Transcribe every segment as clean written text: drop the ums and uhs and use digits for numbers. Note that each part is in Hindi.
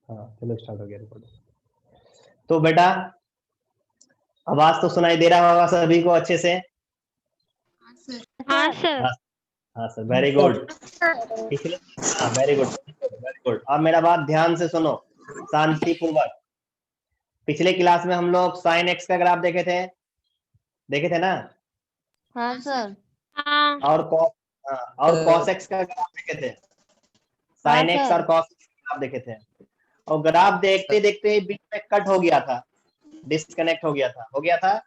हाँ चलो स्टार्ट हो गया रिकॉर्ड। तो बेटा आवाज तो सुनाई दे रहा होगा सभी को अच्छे से? हाँ सर। हाँ हाँ सर, वेरी गुड। पिछले हाँ वेरी गुड वेरी गुड। अब मेरा बात ध्यान से सुनो, शांतिपूर्वक। पिछले क्लास में हम लोग साइन एक्स का ग्राफ देखे थे ना? हाँ सर। हाँ और कॉस एक्स का ग्राफ देखे थे। साइन एक्स और कॉस एक्स का ग्राफ देखे थे। और ग्राफ देखते देखते बीच में कट हो गया था, डिस्कनेक्ट हो गया था।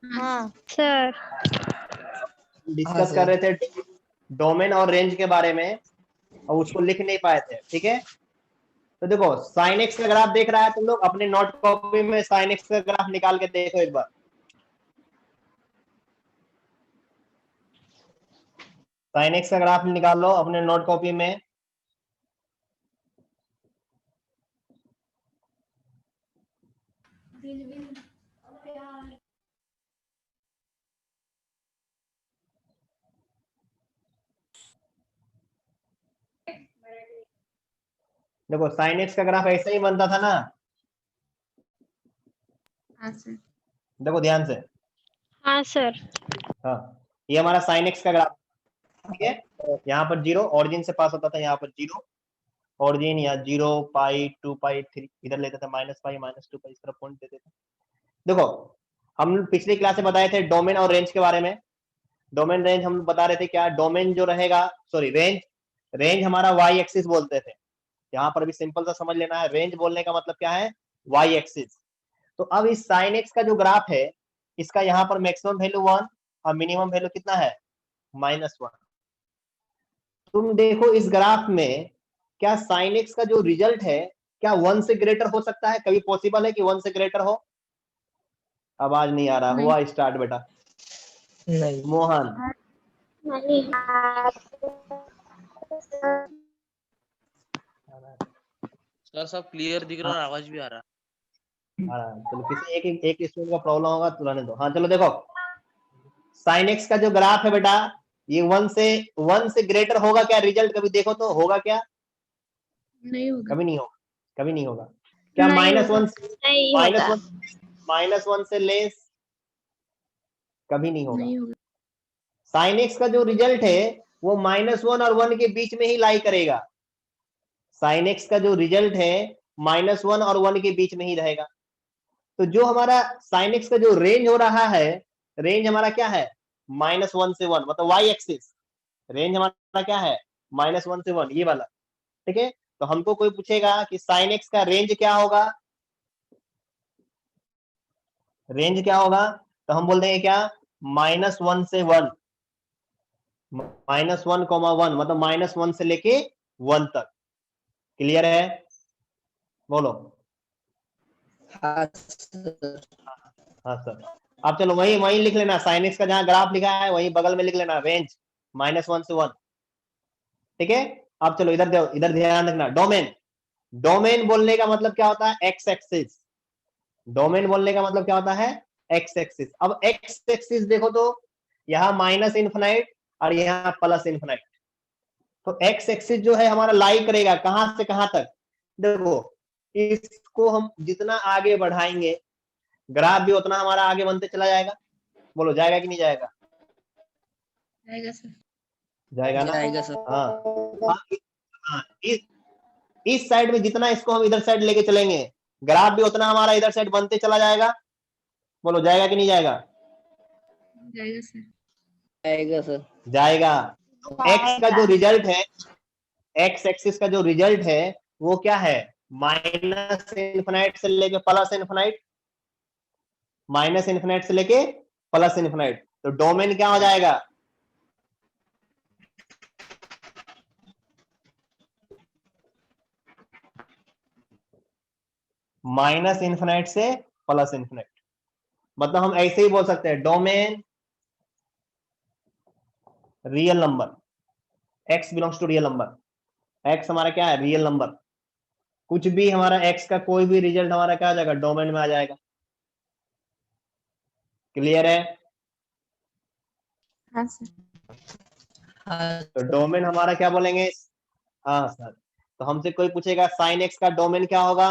हाँ सर। डिस्कस कर रहे थे डोमेन और रेंज के बारे में, और उसको लिख नहीं पाए थे। ठीक है, तो देखो साइन एक्स का ग्राफ देख रहा है तुम लोग, अपने नोट कॉपी में साइन एक्स का ग्राफ निकाल के देखो एक बार। साइन एक्स का ग्राफ निकाल लो अपने नोट कॉपी में। देखो साइन एक्स का ग्राफ ऐसे ही बनता था ना। हाँ सर। देखो ध्यान से। हाँ सर। हाँ, ये हमारा साइन एक्स का ग्राफ, ठीक है। यहाँ पर जीरो ऑरिजिन से पास होता था, यहाँ पर जीरो ऑरिजिन, या 0 पाई 2 पाई 3 इधर लेते थे, माइनस पाई माइनस 2 पाई इस तरह पॉइंट देते थे। देखो हम पिछली क्लास में बताए थे डोमेन और रेंज के बारे में। डोमेन रेंज हम बता रहे थे क्या, डोमेन जो रहेगा, सॉरी रेंज हमारा वाई एक्सिस बोलते थे। यहाँ पर भी सिंपल सा समझ लेना है, रेंज बोलने का मतलब क्या है, वाई एक्सिस। तो अब इस साइन एक्स का जो ग्राफ है, इसका यहाँ पर मैक्सिमम वैल्यू 1 और मिनिमम वैल्यू कितना है, -1। तुम देखो इस ग्राफ में क्या साइन एक्स का जो रिजल्ट है क्या 1 से ग्रेटर हो सकता है? कभी पॉसिबल है कि 1 से ग्रेटर हो? आवाज नहीं आ रहा, हुआ स्टार्ट बेटा? नहीं। मोहन सर सब क्लियर दिख रहा है, आवाज भी आ रहा है। चलो किसी एक स्टूडेंट का प्रॉब्लम होगा तो रहने दो। हाँ चलो देखो, साइन एक्स का जो ग्राफ है बेटा, ये 1 से ग्रेटर होगा क्या रिजल्ट? कभी देखो तो होगा क्या? नहीं होगा। कभी नहीं होगा, कभी नहीं होगा। क्या नहीं -1 नहीं होगा। -1 से लेस? कभी नहीं होगा। नहीं होगा। साइन एक्स का जो रिजल्ट है वो -1 और 1 के बीच में ही लाई करेगा। साइन एक्स का जो रिजल्ट है -1 और 1 के बीच में ही रहेगा। तो जो हमारा साइन एक्स का जो रेंज हो रहा है, रेंज हमारा क्या है, -1 से 1, मतलब वाई एक्सिस। रेंज हमारा क्या है, -1 से 1, ये वाला। ठीक है, तो हमको कोई पूछेगा कि साइन एक्स का रेंज क्या होगा, रेंज क्या होगा, तो हम बोल देंगे क्या, -1 से 1, -1, मतलब -1 से लेके 1 तक। क्लियर है? बोलो। हाँ सर। हाँ सर। अब चलो वही वही लिख लेना, साइन एक्स का जहां ग्राफ लिखा है वही बगल में लिख लेना, रेंज -1 से 1। ठीक है, अब चलो इधर ध्यान रखना। डोमेन बोलने का मतलब क्या होता है, एक्स एक्सिस। डोमेन बोलने का मतलब क्या होता है, एक्स एक्सिस। अब एक्स एक्सिस देखो तो यहाँ -∞ और यहाँ +∞। तो एक्स एक्सिस जो है हमारा लाई करेगा कहां से कहां तक? देखो इसको हम जितना आगे बढ़ाएंगे ग्राफ भी उतना हमारा आगे बनते चला जाएगा। बोलो जाएगा कि नहीं जाएगा? जाएगा सर। जाएगा ना? जाएगा सर। हाँ, हाँ, इस साइड में जितना इसको हम इधर साइड लेके चलेंगे ग्राफ भी उतना हमारा इधर साइड बनते चला जाएगा। बोलो जाएगा कि नहीं जाएगा? जाएगा सर। जाएगा सर। जाएगा। एक्स का जो रिजल्ट है, एक्स एक्सिस का जो रिजल्ट है वो क्या है, -∞ से लेके +∞, -∞ से लेके +∞। तो डोमेन क्या हो जाएगा, -∞ से +∞। मतलब हम ऐसे ही बोल सकते हैं domain real number, x belongs to real number. x हमारा क्या है, रियल नंबर। कुछ भी हमारा x का कोई भी रिजल्ट हमारा क्या आ जाएगा, डोमेन में आ जाएगा। क्लियर है? हाँ सर। हाँ तो डोमेन हमारा क्या बोलेंगे, हाँ सर, तो हमसे कोई पूछेगा साइन एक्स का डोमेन क्या होगा,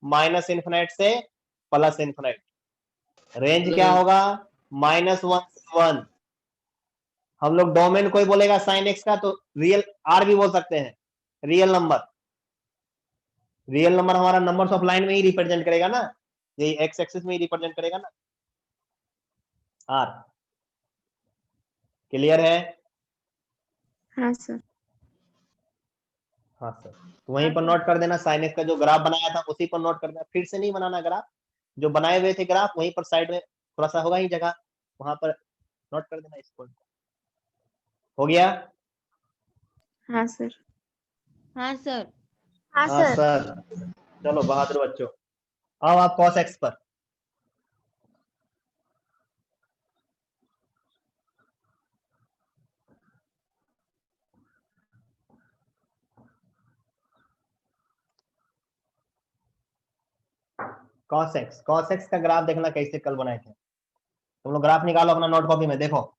माइनस इन्फिनाइट से प्लस इन्फिनाइट। रेंज क्या होगा, -1 से 1। हम लोग डोमेन कोई बोलेगा साइन एक्स का तो रियल आर भी बोल सकते हैं, रियल नंबर। रियल नंबर हमारा नंबर्स ऑफ लाइन में ही रिप्रेजेंट करेगा ना, यही एक्स एक्सिस में ही रिप्रेजेंट करेगा ना आर। क्लियर है? हाँ सर। हाँ सर, तो वहीं पर नोट कर देना, साइन एक्स का जो ग्राफ बनाया था उसी पर नोट कर देना, फिर से नहीं बनाना ग्राफ, जो बनाए हुए थे ग्राफ वहीं पर साइड में थोड़ा सा होगा ही जगह, वहां पर नोट कर देना इस पॉइंट। हो गया? हाँ सर। हाँ सर। हाँ हाँ सर। सर। चलो बहादुर बच्चों, अब आप cos x पर। cos x का ग्राफ देखना कैसे कल बनाए थे। तुम लोग ग्राफ निकालो अपना नोट कॉपी में, देखो।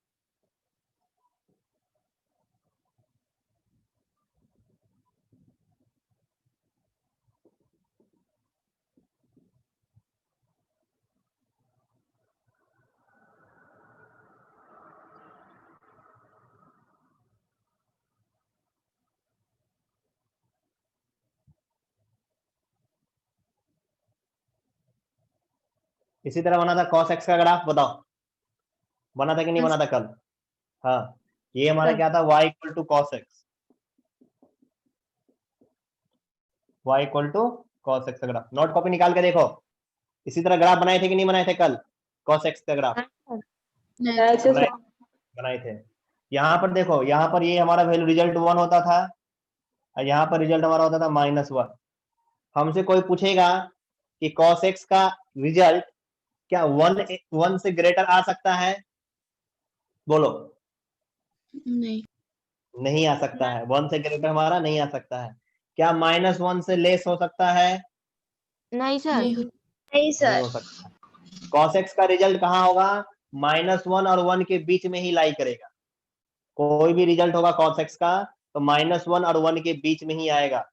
इसी तरह बना था cos x का ग्राफ, बताओ बना था कि नहीं बना था कल? हाँ, ये हमारा क्या था, y equal to cos x, y equal to cos x का ग्राफ। नोट कॉपी निकाल के देखो, इसी तरह ग्राफ बनाए थे कि नहीं बनाए थे कल cos x का ग्राफ? बनाए थे। यहाँ पर देखो, यहाँ पर ये हमारा वैल्यू रिजल्ट 1 होता था और यहाँ पर रिजल्ट हमारा होता था -1। हमसे कोई पूछेगा कि cos x का रिजल्ट क्या 1 से ग्रेटर आ सकता है? बोलो। नहीं। नहीं आ सकता है, 1 से ग्रेटर हमारा नहीं आ सकता है। क्या -1 से लेस हो सकता है? नहीं सर। नहीं। नहीं नहीं सर। हो सकता। cos x का रिजल्ट कहाँ होगा, -1 और 1 के बीच में ही लाई करेगा। कोई भी रिजल्ट होगा cos x का तो -1 और 1 के बीच में ही आएगा,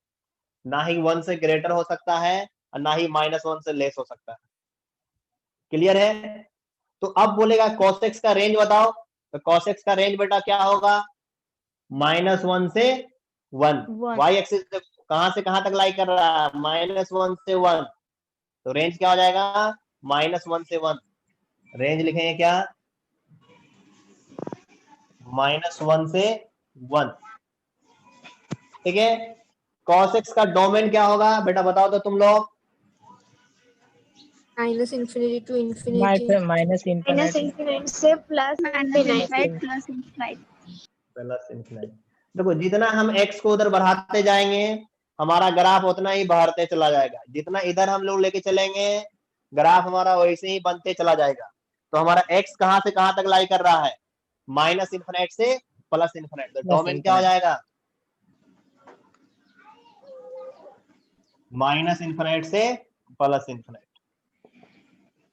ना ही 1 से ग्रेटर हो सकता है और ना ही -1 से लेस हो सकता है। क्लियर है? तो अब बोलेगा cos x का रेंज बताओ, तो cos x का रेंज बेटा क्या होगा, -1 से 1। y एक्सिस कहां से कहां तक लाई कर रहा है, -1 से 1, तो रेंज क्या हो जाएगा, -1 से 1। रेंज लिखेंगे क्या, -1 से 1। ठीक है? cos x का डोमेन क्या होगा बेटा, बताओ तो तुम लोग। -Infinity to infinity. Minus infinite से प्लस इन्फिनिट। Plus infinite. देखो, जितना हम x को उधर बढ़ाते जाएंगे हमारा ग्राफ उतना ही बढ़ते चला जाएगा, जितना इधर हम लोग लेके चलेंगे ग्राफ हमारा वैसे ही बनते चला जाएगा। तो हमारा x कहां से कहां तक लाई कर रहा है, -इन्फिनिट से प्लस इन्फिनिट। तो डोमेन क्या हो जाएगा, -इन्फिनिट से प्लस इन्फिनिट।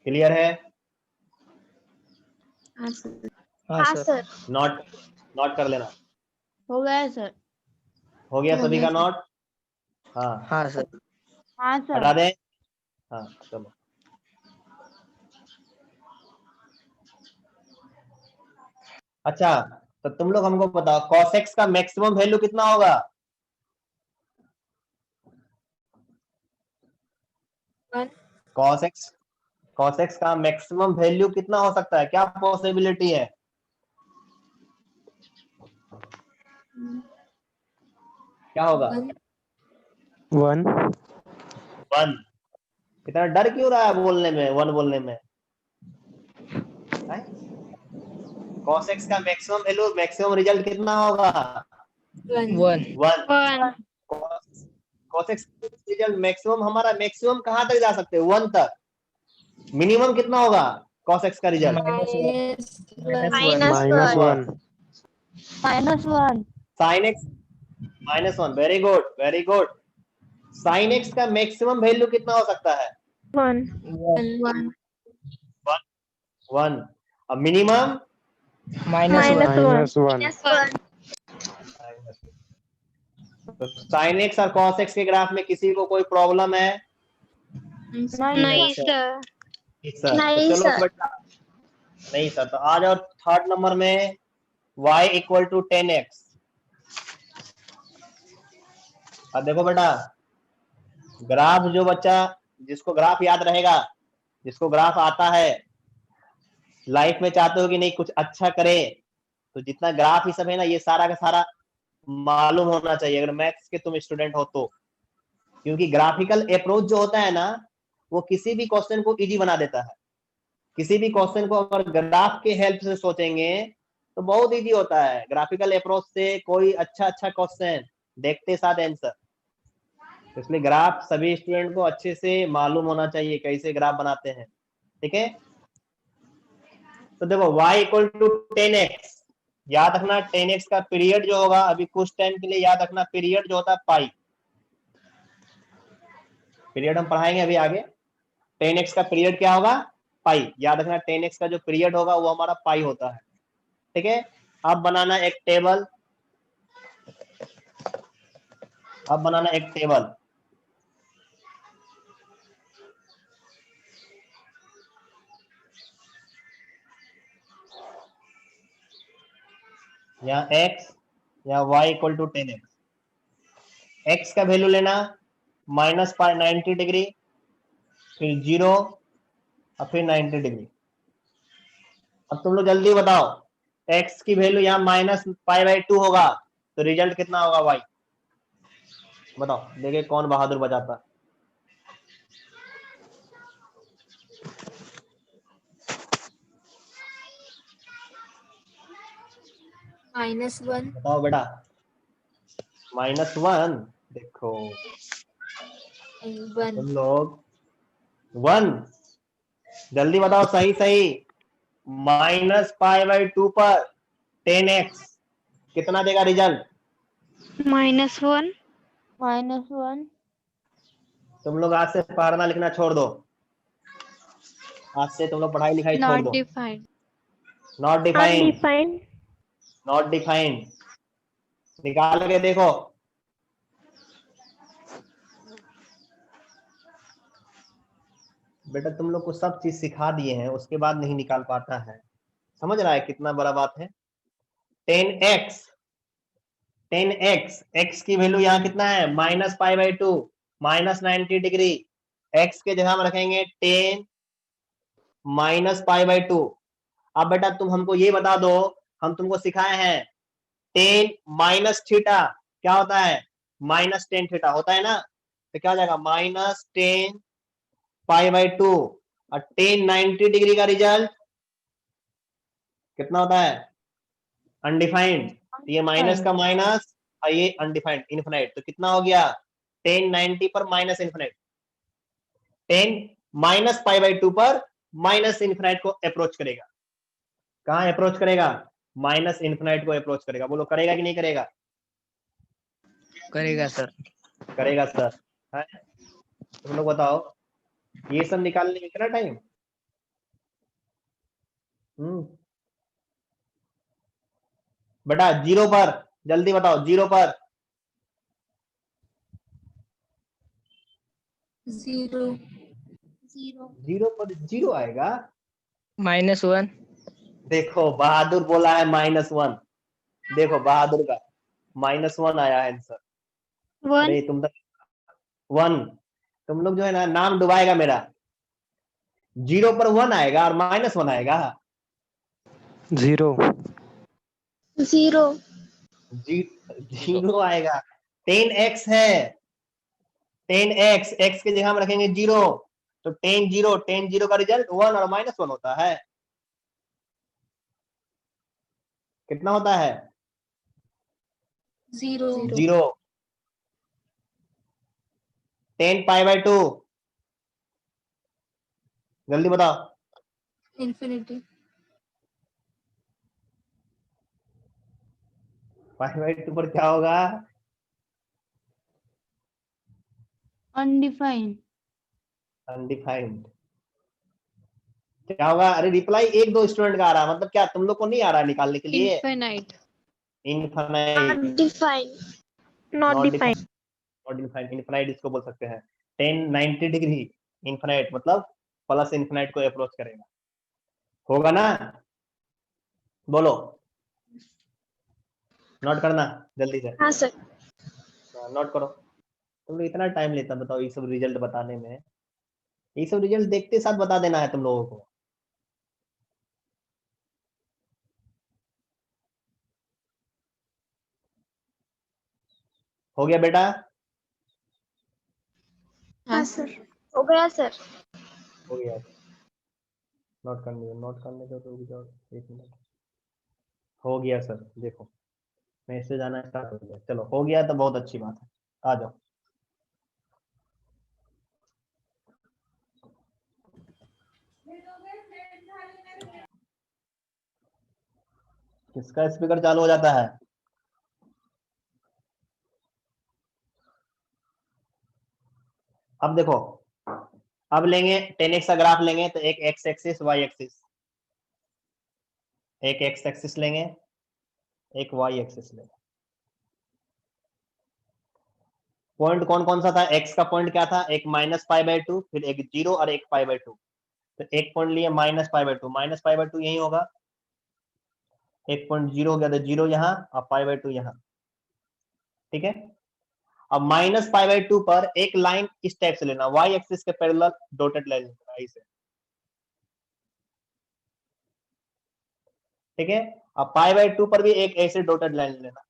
क्लियर है? हाँ सर। हाँ सर। नोट कर लेना। हो गया सर। हो गया हो सभी गया का सर। नोट? हाँ, हाँ सर। हाँ हटा सर। दें। हाँ चलो। अच्छा, तो तुम लोग हमको बताओ cos x का मैक्सिमम वैल्यू कितना होगा? cos x का मैक्सिमम वैल्यू कितना हो सकता है, क्या पॉसिबिलिटी है? क्या होगा? 1। 1। इतना डर क्यों रहा है बोलने में, 1 बोलने में? cos x का मैक्सिमम वैल्यू, मैक्सिमम रिजल्ट कितना होगा? 1। cos x रिजल्ट मैक्सिमम, हमारा मैक्सिमम कहां तक जा सकते हैं, 1 तक। मिनिमम कितना होगा cos x का result? -1। -1। sin x -1। Very good, very good. sin x का मैक्सिमम वैल्यू कितना हो सकता है? 1। 1। अब मिनिमम -1। तो sin x और cos x के ग्राफ में किसी को कोई प्रॉब्लम है? नहीं सर। सर नहीं तो चलो सर। बेटा, नहीं सर, तो आ जाओ थर्ड नंबर में y इक्वल टू 10x। अब देखो बेटा, ग्राफ जो बच्चा, जिसको ग्राफ याद रहेगा, जिसको ग्राफ आता है, लाइफ में चाहते हो कि नहीं कुछ अच्छा करे, तो जितना ग्राफ ही सब है ना, ये सारा का सारा मालूम होना चाहिए अगर मैथ्स के तुम स्टूडेंट हो तो। क्योंकि ग्राफिकल अप्रोच जो होता है ना, वो किसी भी क्वेश्चन को इजी बना देता है। किसी भी क्वेश्चन को अगर ग्राफ के हेल्प से सोचेंगे तो बहुत इजी होता है। ग्राफिकल अप्रोच से कोई अच्छा क्वेश्चन देखते साथ आंसर। इसलिए ग्राफ सभी स्टूडेंट को अच्छे से मालूम होना चाहिए कैसे ग्राफ बनाते हैं, ठीक है। तो देखो y इक्वल टू 10x, याद रखना 10x का पीरियड जो होगा, अभी कुछ टाइम के लिए याद रखना, पीरियड जो होता है पाई, पीरियड हम पढ़ाएंगे अभी आगे। 10x का पीरियड क्या होगा? पाई। याद रखना 10x का जो पीरियड होगा वो हमारा पाई होता है, ठीक है। अब बनाना एक टेबल, यहाँ x या y equal to 10x। x का वैल्यू लेना -90 डिग्री, फिर 0 और फिर 90 डिग्री। अब तुम लोग जल्दी बताओ, x की वैल्यू यहाँ -π/2 होगा तो रिजल्ट कितना होगा y? बताओ, देखिए कौन बहादुर बजाता है। -1 बताओ बेटा, -1। देखो 1 तुम लोग 1, जल्दी बताओ सही -π/2 पर 10x कितना देगा रिजल्ट? -1। -1 तुम लोग आज से पढ़ना लिखना छोड़ दो, आज से तुम लोग पढ़ाई लिखाई छोड़ दो। Defined. Not defined, not defined, निकाल के देखो। बेटा तुम लोग को सब चीज सिखा दिए हैं, उसके बाद नहीं निकाल पाता है। समझ रहा है कितना बड़ा बात है? 10x, x की वैल्यू यहाँ कितना है? -π/2, -90 डिग्री। x के जगह में रखेंगे 10 -π/2। अब बेटा तुम हमको ये बता दो, हम तुमको सिखाए हैं 10 माइनस थीटा क्या होता है? -10 थीटा होता है ना, तो क्या हो जाएगा? -10 π/2 और 10 90 डिग्री का रिजल्ट कितना होता है? अनडिफाइंड। ये माइनस का माइनस और ये अनडिफाइंड इनफिनाइट, तो कितना हो गया? 10 90 पर माइनस इनफिनाइट, 10 -π/2 पर माइनस इनफिनाइट को अप्रोच करेगा। कहां अप्रोच करेगा? माइनस इनफिनाइट को अप्रोच करेगा। बोलो करेगा कि नहीं करेगा? करेगा सर। करेगा सर, है? तुम लोग बताओ, ये सब निकालने में कितना टाइम? बेटा 0 पर जल्दी बताओ, 0 पर 0 0 पर 0 आएगा। -1 देखो बहादुर बोला है -1, देखो बहादुर का -1 आया है आंसर। 1। अरे तुम तो 1, तुम लोग जो है ना नाम डुबाएगा मेरा। 0 पर 1 आएगा और -1 आएगा। 0 0 आएगा। 10x है, 10x, x के जगह में रखेंगे 0, तो 10 0 का रिजल्ट 1 और -1 होता है। कितना होता है? 0 0। 10 π/2 जल्दी बताओ। infinity π/2 पर क्या होगा? Undefined undefined. क्या होगा? अरे रिप्लाई 1-2 स्टूडेंट का आ रहा है, मतलब क्या तुम लोग को नहीं आ रहा है निकालने के लिए? Infinite. Infinite. Defined. Not defined. Not defined, infinite इसको बोल सकते हैं। 1090 डिग्री इनफाइनाइट मतलब प्लस इनफाइनाइट को अप्रोच करेगा, होगा ना? बोलो, नोट करना जल्दी से। हाँ सर। नोट करो। तुम लोग इतना टाइम लेता बताओ ये सब रिजल्ट बताने में, ये सब रिजल्ट देखते साथ बता देना है तुम लोगों को। हो गया बेटा? हाँ सर। हो गया सर। हो गया। नोट करने दो, रुक जाओ 1 मिनट। हो गया सर, देखो मैसेज आना स्टार्ट हो गया। चलो हो गया तो बहुत अच्छी बात है, आ जाओ। किसका स्पीकर चालू हो जाता है? अब देखो, अब लेंगे 10x का ग्राफ लेंगे तो एक x एक्सिस y एक्सिस, एक x एक्सिस लेंगे, एक y एक्सिस लेंगे। पॉइंट कौन कौन सा था? x का पॉइंट क्या था? एक -π/2, फिर एक 0 और एक π/2। तो एक पॉइंट लिए -π/2, -π/2 यही होगा। एक पॉइंट 0 हो गया तो 0 यहाँ और π/2 यहाँ, ठीक है। अब -π/2 पर एक लाइन इस टाइप से लेना, y एक्सिस के पैरेलल डॉटेड लाइन लेना ऐसे, ठीक है। अब π/2 पर भी एक ऐसे डॉटेड लाइन लेना।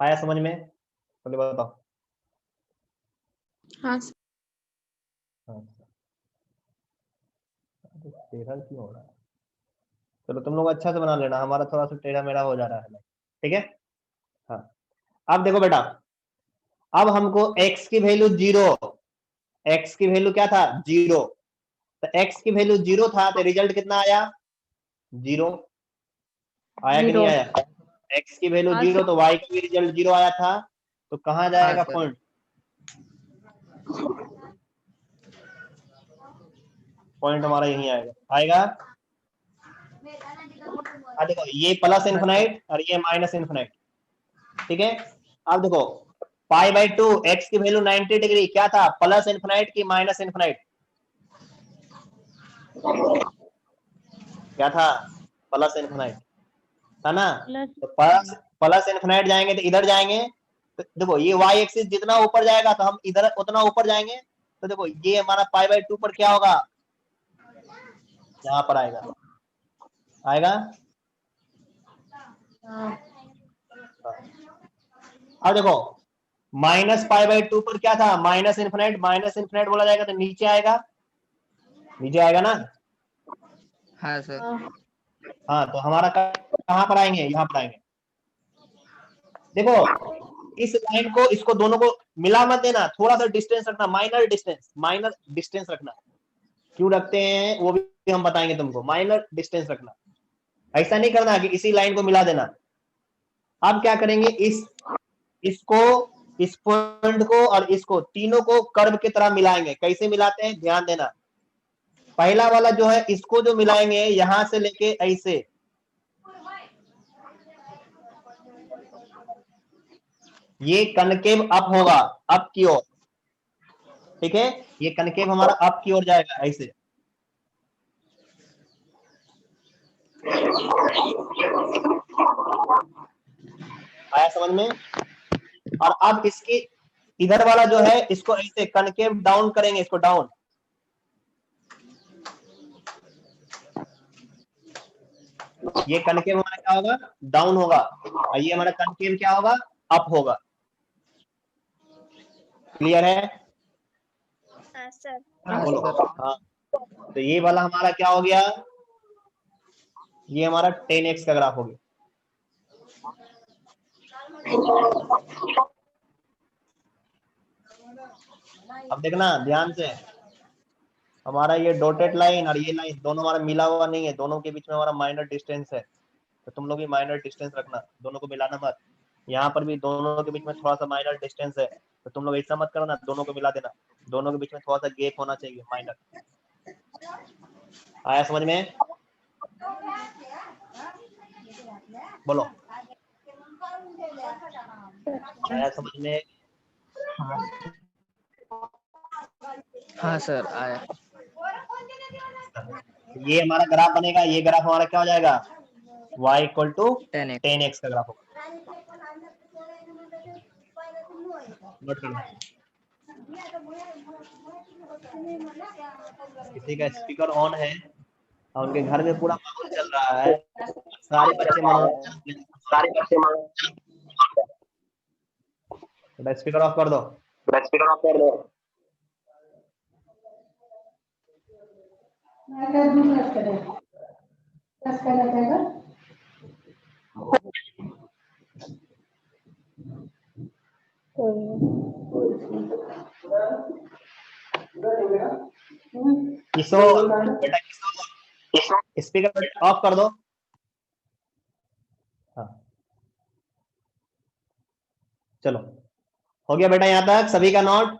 आया समझ में? बोले बताओ। हाँ सर। टेढ़ा क्यों हो रहा है? चलो तुम लोग अच्छा से बना लेना, हमारा थोड़ा सा टेढ़ा मेढ़ा हो जा रहा है, ठीक है। हाँ, अब देखो बेटा, अब हमको x की वैल्यू 0, x की वैल्यू क्या था? 0। तो x की वैल्यू 0 था तो रिजल्ट कितना आया? 0 आया कि नहीं आया? x की वैल्यू 0 तो y की भी रिजल्ट 0 आया था। तो कहाँ जाएगा सर। पॉइंट? पॉइंट हमारा यहीं आएगा। देखो ये प्लस इनफिनाइट और ये माइनस इनफिनाइट, ठीक है। अब देखो π/2 x की वैल्यू 90 डिग्री क्या था? प्लस इनफिनाइट की माइनस इनफिनाइट? क्या था? प्लस इनफिनाइट था ना। तो प्लस इनफिनाइट जाएंगे तो इधर जाएंगे, तो देखो ये y एक्सिस जितना ऊपर जाएगा तो हम इधर उतना ऊपर जाएंगे। तो देखो ये हमारा π/2 पर क्या होगा? यहाँ पर आएगा। अब देखो -π/2 पर क्या था? माइनस इनफिनाइट बोला जाएगा तो नीचे आएगा ना। हाँ सर। हाँ, तो हमारा कहाँ पर आएंगे? यहाँ पर आएंगे। देखो इस लाइन को, इसको दोनों को मिला मत देना, थोड़ा सा डिस्टेंस रखना, माइनर डिस्टेंस रखना। क्यों रखते हैं वो भी हम बताएंगे तुमको। माइनर डिस्टेंस रखना, ऐसा नहीं करना कि इसी लाइन को मिला देना। अब क्या करेंगे? इसको, इस पॉइंट को और इसको, तीनों को कर्व की तरह मिलाएंगे। कैसे मिलाते हैं ध्यान देना। पहला वाला जो है इसको जो मिलाएंगे यहां से लेके ऐसे, ये कनकेव अप होगा, अप की ओर, ठीक है। ये कनकेव हमारा अप की ओर जाएगा ऐसे। आया समझ में? और अब इसके इधर वाला जो है इसको ऐसे कनकेव डाउन करेंगे, इसको डाउन। ये कनकेव हमारा क्या होगा? डाउन होगा। और ये हमारा कनकेव क्या होगा? अप होगा। क्लियर है? हाँ सर। बोलो। हाँ, तो ये वाला हमारा क्या हो गया? ये हमारा 10x का ग्राफ हो गया। अब देखना ध्यान से, हमारा ये डॉटेड लाइन और ये लाइन दोनों हमारा मिला हुआ नहीं है, दोनों के बीच में हमारा माइनर डिस्टेंस है। तो तुम लोग भी माइनर डिस्टेंस रखना, दोनों को मिलाना मत। यहाँ पर भी दोनों के बीच में थोड़ा सा माइनर डिस्टेंस है, तो तुम लोग ऐसा मत करो ना, दोनों को मिला देना। दोनों के बीच में थोड़ा सा गैप होना चाहिए, माइनर। आया समझ में? बोलो, आया समझ में? हाँ सर आया। ये हमारा ग्राफ बनेगा, ये ग्राफ हमारा क्या हो जाएगा, y equal to 10x 10x का ग्राफ होगा। नोट करना, किसी का स्पीकर ऑन है और उनके घर में पूरा माहौल चल रहा है, सारे बच्चे स्पीकर ऑफ कर दो। किशोर बेटा, किशोर स्पीकर ऑफ कर दो। हाँ चलो, हो गया बेटा यहाँ तक सभी का नोट?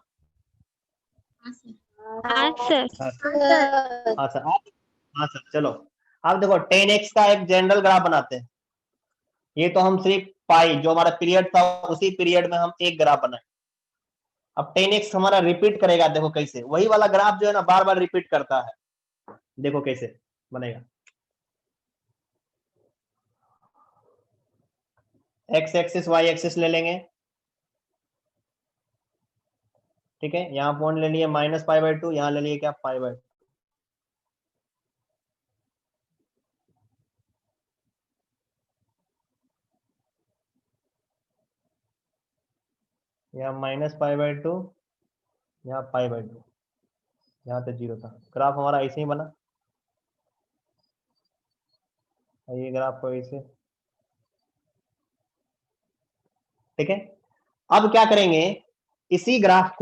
हाँ सर। हाँ सर, हाँ सर। चलो अब देखो 10x का एक जनरल ग्राफ बनाते हैं। ये तो हम सिर्फ पाई जो हमारा पीरियड था उसी पीरियड में हम एक ग्राफ बनाए। अब 10x हमारा रिपीट करेगा, देखो कैसे, वही वाला ग्राफ जो है ना बार बार रिपीट करता है। देखो कैसे बनेगा, x एक्सिस y एक्सिस ले लेंगे, ठीक है। यहाँ पॉइंट ले लिए -π/2, यहाँ ले लिए क्या π/2। यहाँ -π/2, यहाँ π/2, यहाँ पे 0 था। ग्राफ हमारा ऐसे ही बना, ये ग्राफ को ऐसे, ठीक है। अब क्या करेंगे, इसी ग्राफ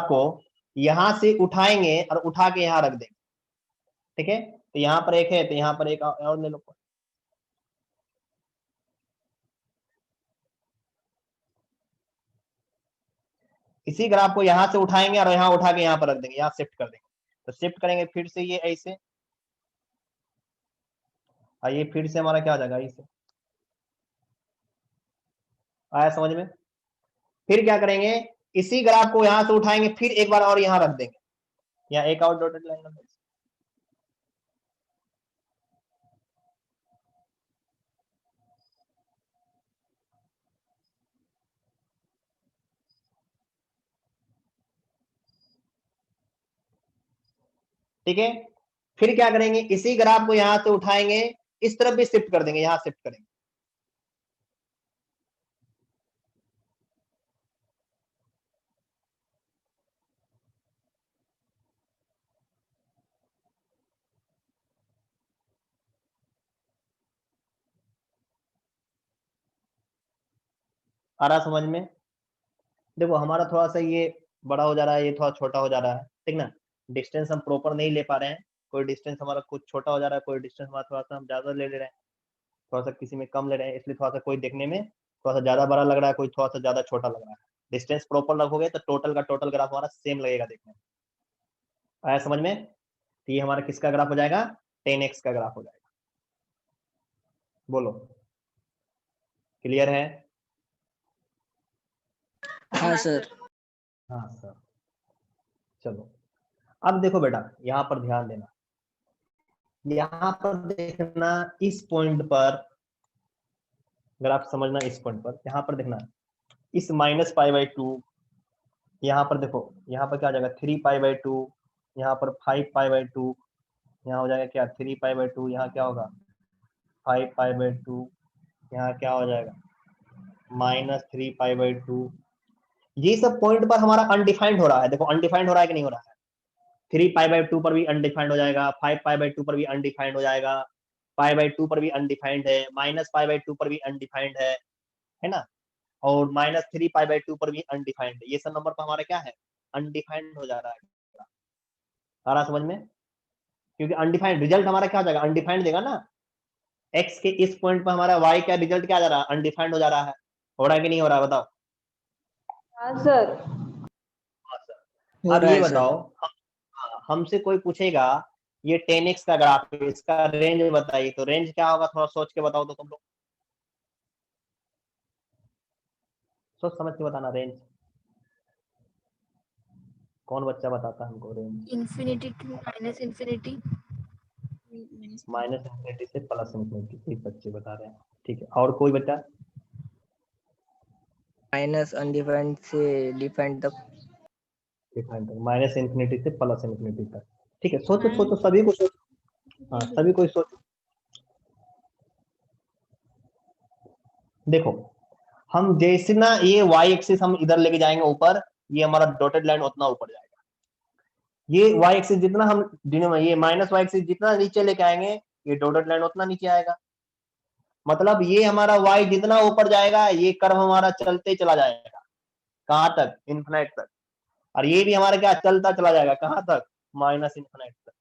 को यहां से उठाएंगे और उठा के यहां रख देंगे, ठीक है। तो यहाँ पर एक है तो यहाँ पर एक और ले लो। इसी ग्राफ को यहां से उठाएंगे और यहाँ उठा के यहाँ पर रख देंगे, यहाँ शिफ्ट कर देंगे। तो शिफ्ट करेंगे फिर से ये ऐसे, और ये फिर से हमारा क्या हो जाएगा ऐसे। आया समझ में? फिर क्या करेंगे, इसी ग्राफ को यहां से उठाएंगे, फिर एक बार और यहाँ रख देंगे, यहाँ एक और डॉटेड लाइन रख देंगे। ठीक है। फिर क्या करेंगे, इसी ग्राफ को यहां से उठाएंगे, इस तरफ भी शिफ्ट कर देंगे, यहां शिफ्ट करेंगे। आ रहा समझ में? देखो हमारा थोड़ा सा ये बड़ा हो जा रहा है, ये थोड़ा छोटा हो जा रहा है, ठीक ना। डिस्टेंस हम प्रॉपर नहीं ले पा रहे हैं, कोई डिस्टेंस हमारा कुछ छोटा हो जा रहा है, कोई डिस्टेंस हमारा थोड़ा सा हम ज्यादा ले रहे हैं, थोड़ा सा किसी में कम ले रहे हैं, इसलिए थोड़ा सा कोई देखने में थोड़ा सा ज्यादा बड़ा लग रहा है, कोई थोड़ा सा ज्यादा छोटा लग रहा है। डिस्टेंस प्रॉपर रखोगे तो टोटल का टोटल ग्राफ हमारा सेम लगेगा देखने में। आया समझ में? तो ये हमारा किसका ग्राफ हो जाएगा, 10x का ग्राफ हो जाएगा। बोलो, क्लियर है? हाँ सर। हाँ सर। चलो अब देखो बेटा, यहाँ पर ध्यान देना, यहाँ पर देखना, इस पॉइंट पर ग्राफ समझना, इस पॉइंट पर यहाँ पर देखना, इस -π/2, यहाँ पर देखो, यहाँ पर क्या आ जाएगा 3π/2, यहाँ पर 5π/2, यहाँ हो जाएगा क्या 3π/2, यहाँ क्या होगा 5π/2, यहाँ क्या हो जाएगा -3π/2। ये सब पॉइंट पर हमारा अनडिफाइंड हो रहा है, देखो अनडिफाइंड हो रहा है कि नहीं हो रहा है। 3π/2 पर भी अनडिफाइंड हो जाएगा, 5π/2 पर भी अनडिफाइंड हो जाएगा, π/2 पर भी अनडिफाइंड है, -π/2 पर भी अनडिफाइंड है ना, और -3π/2 पर भी अनडिफाइंड है। ये सब नंबर पर हमारा क्या है, अनडिफाइंड हो जा रहा है। आ रहा समझ में? क्योंकि अनडिफाइंड रिजल्ट हमारा क्या हो जाएगा, अनडिफाइंड देगा ना। x के इस पॉइंट पर हमारा y का रिजल्ट क्या आ जा रहा है, अनडिफाइंड हो जा रहा है। हो रहा है कि नहीं हो रहा है, बताओ। हाँ सर। हो अब रहा ये है सर। बताओ, हमसे कोई पूछेगा ये 10x का ग्राफ है, इसका रेंज बताइए। तो रेंज क्या होगा, थोड़ा सोच के बताओ तो तुम लोग, सोच समझ के बताना रेंज। कौन बच्चा बताता है हमको range? Infinity to minus infinity. Minus infinity से प्लस इंफिनिटी, एक बच्चे बता रहे हैं। ठीक है, और कोई बच्चा? माइनस अनडिफाइंड से डिफाइंड तक। डिफाइन, माइनस इंफिनिटी से प्लस इंफिनिटी तक। ठीक है, सोचो सोचो, सभी को सोचो। हाँ, सभी को सोचो। देखो, हम जैसे ना ये y एक्सिस हम इधर लेके जाएंगे ऊपर, ये हमारा डॉटेड लाइन उतना ऊपर जाएगा। ये y एक्सिस जितना हम ये माइनस y एक्सिस जितना नीचे लेके आएंगे, ये डॉटेड लाइन उतना नीचे आएगा। मतलब ये हमारा y जितना ऊपर जाएगा, ये कर्व हमारा चलते चला जाएगा। कहां तक? इन्फिनाइट तक। और ये भी हमारा क्या चलता चला जाएगा, कहां तक? माइनस इन्फिनाइट तक।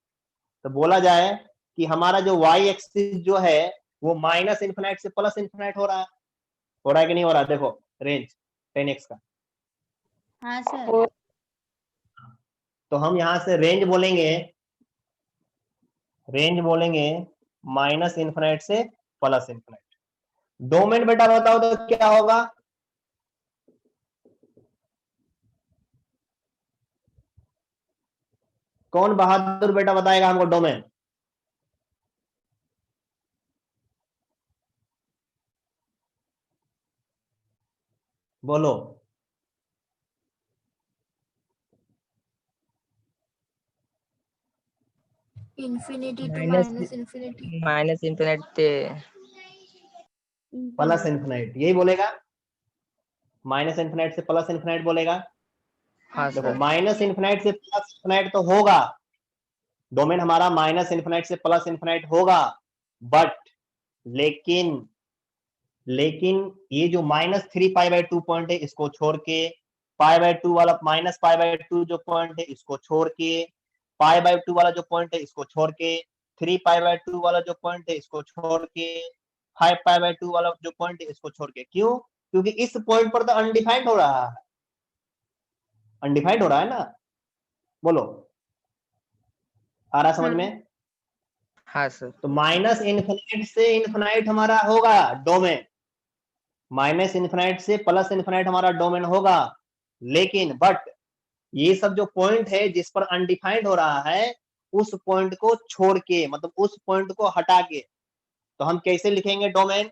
तो बोला जाए कि हमारा जो y एक्सिस जो है वो माइनस इन्फिनाइट से प्लस इन्फिनाइट हो रहा है कि नहीं हो रहा है? देखो रेंज 10x का। हाँ सर। तो हम यहां से रेंज बोलेंगे माइनस इन्फिनाइट से प्लस इन्फिनाइट। डोमेन बेटा बताओ तो क्या होगा? कौन बहादुर बेटा बताएगा हमको डोमेन? बोलो। Infinity to minus minus infinity. Minus infinite से प्लस इन्फिनाइट, यही बोलेगा। माइनस इन्फिनाइट से प्लस इन्फिनाइट बोलेगा। हाँ देखो, सर। माइनस इन्फिनाइट से प्लस इन्फिनाइट तो होगा, डोमेन हमारा माइनस इन्फिनाइट से प्लस इन्फिनाइट होगा, बट लेकिन ये जो -3π/2 पॉइंट है इसको छोड़ के, π/2 वाला -π/2 जो पॉइंट है इसको छोड़ के, π/2 वाला जो पॉइंट है इसको छोड़ के, 3π/2 वाला जो पॉइंट है इसको छोड़ के, 5π/2 वाला जो पॉइंट है इसको छोड़ के। क्यों? क्योंकि इस पॉइंट पर तो अनडिफाइंड हो रहा है, अनडिफाइंड हो रहा है ना। बोलो, आ रहा समझ में? हाँ सर। तो माइनस इन्फिनाइट से इन्फिनाइट हमारा होगा डोमेन, माइनस इन्फिनाइट से प्लस इन्फिनाइट हमारा डोमेन होगा। लेकिन बट ये सब जो पॉइंट है जिस पर अनडिफाइंड हो रहा है, उस पॉइंट को छोड़ के, मतलब उस पॉइंट को हटा के, तो हम कैसे लिखेंगे डोमेन?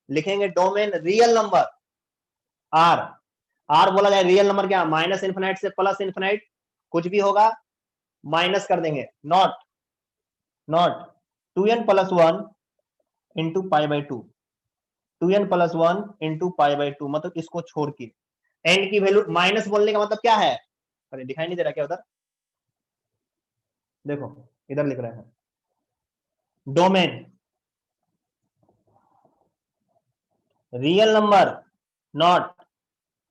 लिखेंगे डोमेन रियल नंबर आर बोला जाए रियल नंबर क्या? माइनस इन्फिनाइट से प्लस इन्फिनाइट कुछ भी होगा, माइनस कर देंगे, नॉट 2n + 1 × π/2, 2n + 1 × π/2, मतलब इसको छोड़ के। n की वैल्यू माइनस बोलने का मतलब क्या है? अरे दिखाई नहीं दे रहा क्या उधर? देखो इधर लिख रहे हैं, domain real number not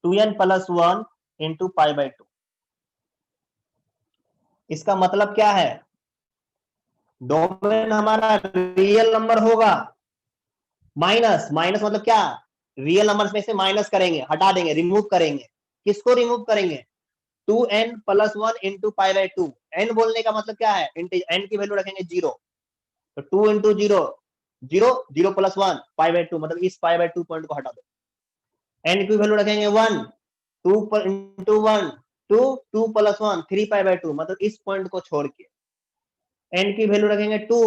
2n + 1 × π/2। इसका मतलब क्या है? डोमेन हमारा रियल नंबर होगा, माइनस मतलब क्या? रियल नंबर्स में से माइनस करेंगे, हटा देंगे, रिमूव करेंगे। किसको रिमूव करेंगे? 2n + 1 × π/2। n बोलने का मतलब क्या है? n की वैल्यू रखेंगे 0, तो 2 × 0 0 0 + 1 π/2, मतलब इस π/2 पॉइंट को हटा दो। n की वैल्यू रखेंगे 1, 2 × 1 2 2 + 1 3π/2, मतलब इस पॉइंट को छोड़ के। n की वैल्यू रखेंगे 2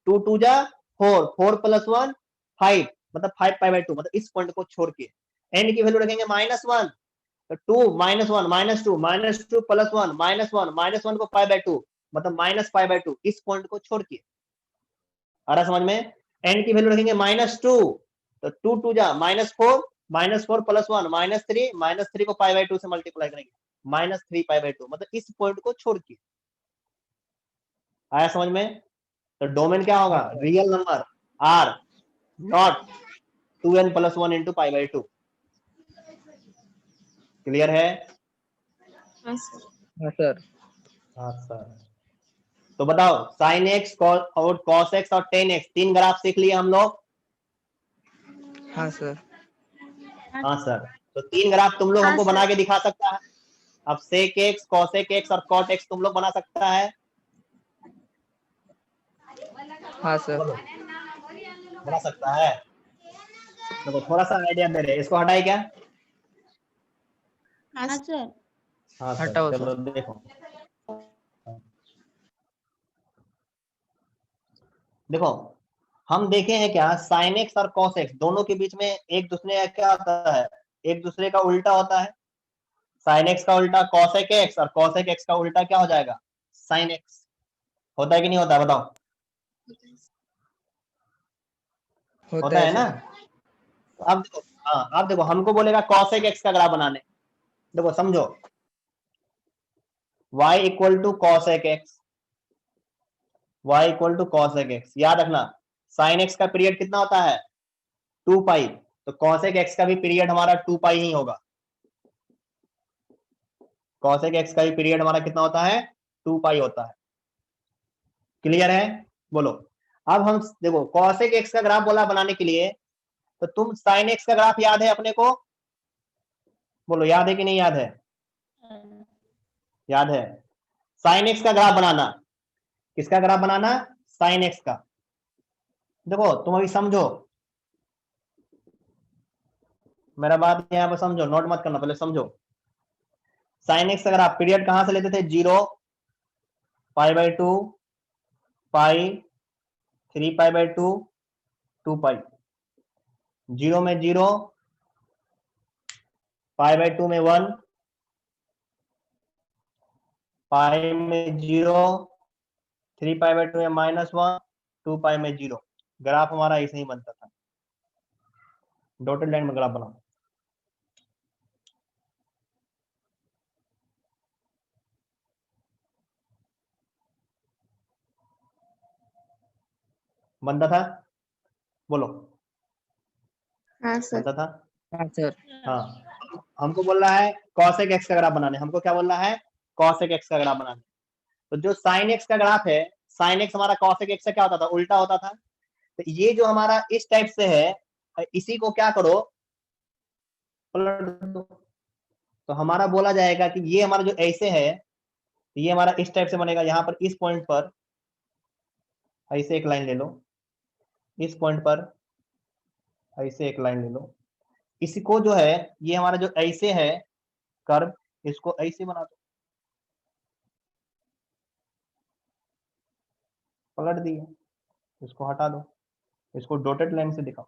2 2 जा 4 4 + 1 5, मतलब 5π/2, मतलब इस पॉइंट को छोड़ के। n की वैल्यू रखेंगे -1, तो 2 -1 -2 -2 + 1 -1 को π/2, मतलब -π/2, इस पॉइंट को छोड़ के। आ रहा समझ में? n की वैल्यू रखेंगे -2, तो 2 2 जा -4 -4 + 1 -3 को π/2 से मल्टीप्लाई करेंगे, -3π/2, मतलब इस पॉइंट को छोड़ के। आया समझ में? तो डोमेन क्या होगा? Real number r, not 2n + 1 × π/2। Clear है? हाँ सर। हाँ सर। हाँ सर। तो बताओ, sin x और cos x और tan x, 3 ग्राफ सीख लिए हम लोग। हाँ सर। हाँ सर। तो 3 ग्राफ तुम लोग हाँ हमको सर। बना के दिखा सकता है। अब sec x, cosec x और cot x तुम लोग बना सकता है। हाँ सर। बोलो, बना सकता है? देखो थोड़ा सा आइडिया दे रहे हैं, इसको हटाए क्या? हाँ सर। हाँ सर, हटाओ चलो सर। देखो। देखो हम देखे हैं क्या, साइन एक्स और कॉस एक्स दोनों के बीच में एक दूसरे का क्या होता है, एक दूसरे का उल्टा होता है। साइन एक्स का उल्टा कॉसेक एक्स और कॉसेक एक्स का उल्टा क्या हो जाएगा, साइन एक्स। होता है कि नहीं होता है, बताओ? होता है ना? अब देखो, हाँ अब देखो हमको बोलेगा कॉसेक एक्स का ग्राफ बनाने। देखो समझो, y equal to cosec x, y equal to cosec x. याद रखना साइन एक्स का पीरियड कितना होता है, 2 पाई, तो कॉसेक एक्स का भी पीरियड हमारा 2 पाई ही होगा। कॉसेक एक्स का भी पीरियड हमारा कितना होता है, 2 पाई होता है। क्लियर है? बोलो। अब हम देखो कॉसेक एक्स का ग्राफ बोला बनाने के लिए, तो तुम साइन एक्स का ग्राफ याद है अपने को? बोलो याद है कि नहीं याद है? याद है। साइन एक्स का ग्राफ बनाना, किसका ग्राफ बनाना, साइन एक्स का। देखो तुम अभी समझो, मेरा बात यहाँ पर समझो, नोट मत करना, पहले समझो। साइन एक्स अगर आप पीरियड कहां से लेते थे, 0, π/2, पाई, 3π/2, 2 पाई। 0 में 0, π/2 में 1, पाई में 0, 3π/2 में -1, 2 पाई में 0। ग्राफ हमारा ऐसे ही बनता था। डॉटेड लाइन में ग्राफ बनाओ। बनता था? बोलो। हाँ सर। बनता था? हाँ सर। हाँ। हमको बोल रहा है कॉसेक एक्स का ग्राफ बनाने, हमको क्या बोल रहा है, कॉसेक एक्स का ग्राफ बनाने। तो जो साइन एक्स का ग्राफ है, साइन एक्स हमारा कॉसेक एक्स से क्या होता था, उल्टा होता था। तो ये जो हमारा इस टाइप से है, इसी को क्या करो, पलट दो। तो हमारा बोला जाएगा कि ये हमारा जो ऐसे है, ये हमारा इस टाइप से बनेगा। यहाँ पर इस पॉइंट पर ऐसे एक लाइन ले लो, इस पॉइंट पर ऐसे एक लाइन ले लो। इसको जो है, ये हमारा जो ऐसे है कर्व, इसको ऐसे बना दो, पलट दिए, इसको हटा दो, इसको डॉटेड लाइन से दिखाओ।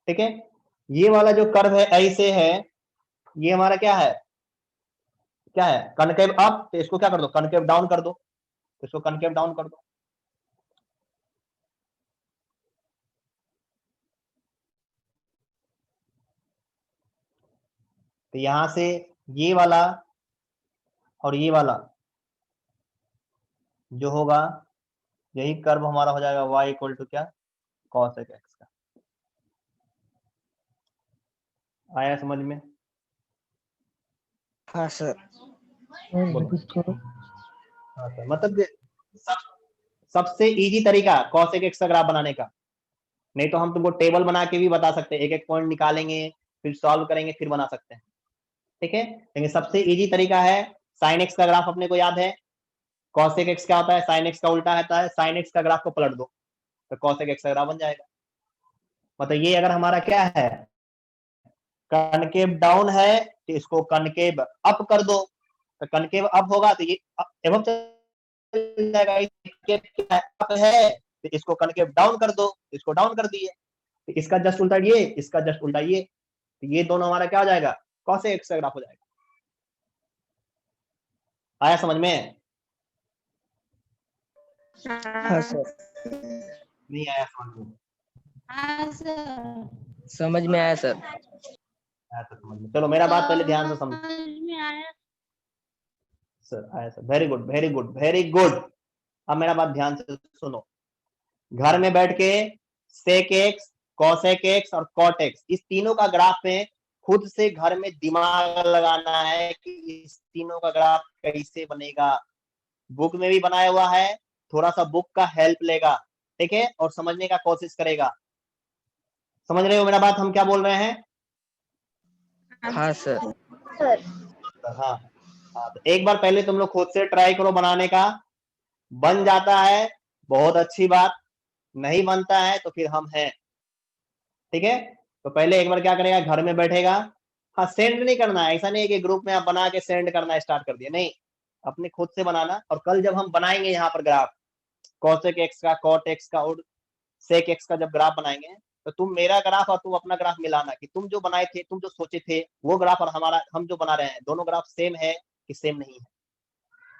ठीक है? ये वाला जो कर्व है ऐसे है, ये हमारा क्या है, क्या है, कनकेव अप। तो इसको क्या कर दो, कनकेव डाउन कर दो, इसको कनकेव डाउन कर दो। तो यहां से ये वाला और ये वाला जो होगा, यही कर्व हमारा हो जाएगा y इक्वल टू क्या, cosec x का। आया समझ में? हाँ सर। बोलो। हाँ सर, मतलब कि सबसे इजी तरीका cosec x का ग्राफ बनाने का। नहीं तो हम तुमको टेबल बना के भी बता सकते हैं, एक एक पॉइंट निकालेंगे, फिर सॉल्व करेंगे, फिर बना सकते हैं। ठीक है? लेकिन सबसे इजी तरीका है, साइन एक्स का ग्राफ अपने को याद है, cosec x क्या होता है, साइन एक्स का उल्टा होता है। साइन एक्स का ग्राफ को पलट दो, तो cosec x का ग्राफ बन जाएगा। मतलब ये अगर हमारा क्या है, कनकेव डाउन है, तो इसको कनकेव अप कर दो। तो कनकेव अप होगा तो ये एवं चल जाएगा। अप है तो इसको कनकेव डाउन कर दो, इसको डाउन कर दिए। तो इसका जस्ट उल्टा ये, इसका जस्ट उल्टा ये, तो ये दोनों हमारा क्या हो जाएगा, cosec x का ग्राफ हो जाएगा। आया समझ में? हाँ सर। नहीं आया समझ में? हाँ सर। समझ में आया सर। आया तो समझ में। चलो मेरा बात पहले ध्यान से समझो। समझ में आया। सर आया sir, very good very good very good. अब मेरा बात ध्यान से सुनो। घर में बैठ के सेक एक्स, कॉसेक एक्स और कॉट एक्स, इस तीनों का ग्राफ में खुद से घर में दिमाग लगाना है कि इस तीनों का ग्राफ कैसे बनेगा। बुक में भी बनाया हुआ है, थोड़ा सा बुक का हेल्प लेगा, ठीक है, और समझने का कोशिश करेगा। समझ रहे हो मेरा बात, हम क्या बोल रहे हैं? हाँ सर। सर। हाँ हाँ, तो एक बार पहले तुम लोग खुद से ट्राई करो बनाने का, बन जाता है बहुत अच्छी बात, नहीं बनता है तो फिर हम हैं। ठीक है, तो पहले एक बार क्या करेगा, घर में बैठेगा। हाँ, सेंड नहीं करना है, ऐसा नहीं है कि ग्रुप में आप बना के सेंड करना स्टार्ट कर दिया, नहीं, अपने खुद से बनाना। और कल जब हम बनाएंगे यहाँ पर ग्राफ cosec x का, cot x का और sec x का जब ग्राफ बनाएंगे, तो तुम मेरा ग्राफ और तुम अपना ग्राफ मिलाना कि तुम जो बनाए थे, तुम जो सोचे थे वो ग्राफ और हमारा हम जो बना रहे हैं, दोनों ग्राफ सेम है कि सेम नहीं है।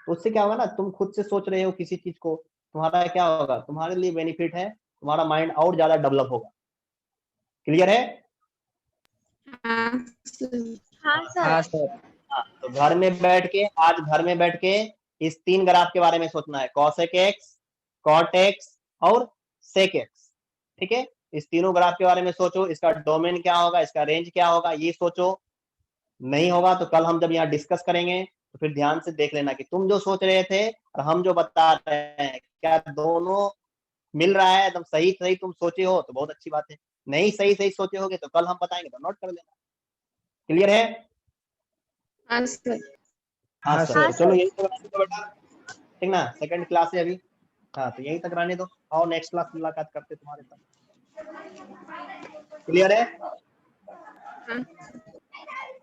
तो उससे क्या होगा ना, तुम खुद से सोच रहे हो किसी चीज को, तुम्हारा क्या होगा, तुम्हारे लिए बेनिफिट है, तुम्हारा माइंड और ज्यादा डेवलप होगा। क्लियर है? हाँ सर। हाँ हाँ सर। सर। हाँ, तो घर में बैठ के, आज घर में बैठ के इस 3 ग्राफ के बारे में सोचना है, cosec x, cot x और sec x। ठीक है, इस तीनों ग्राफ के बारे में सोचो, इसका डोमेन क्या होगा, इसका रेंज क्या होगा, ये सोचो। नहीं होगा तो कल हम जब यहाँ डिस्कस करेंगे तो फिर ध्यान से देख लेना कि तुम जो सोच रहे थे और हम जो बता रहे हैं, क्या दोनों मिल रहा है, एकदम सही सही तुम सोचे हो तो बहुत अच्छी बात है, नहीं सही सही सोचे होगे तो कल हम बताएंगे तो नोट कर लेना। क्लियर है? हाँ सर। हाँ हाँ सर, सर। चलो यही तक रहने दो बेटा, ठीक ना, सेकंड क्लास है अभी। हाँ, तो यही तक रहने दो, आओ नेक्स्ट क्लास मुलाकात करते तुम्हारे साथ। क्लियर है? हाँ।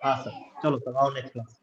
हाँ सर, चलो तब आओ नेक्स्ट क्लास।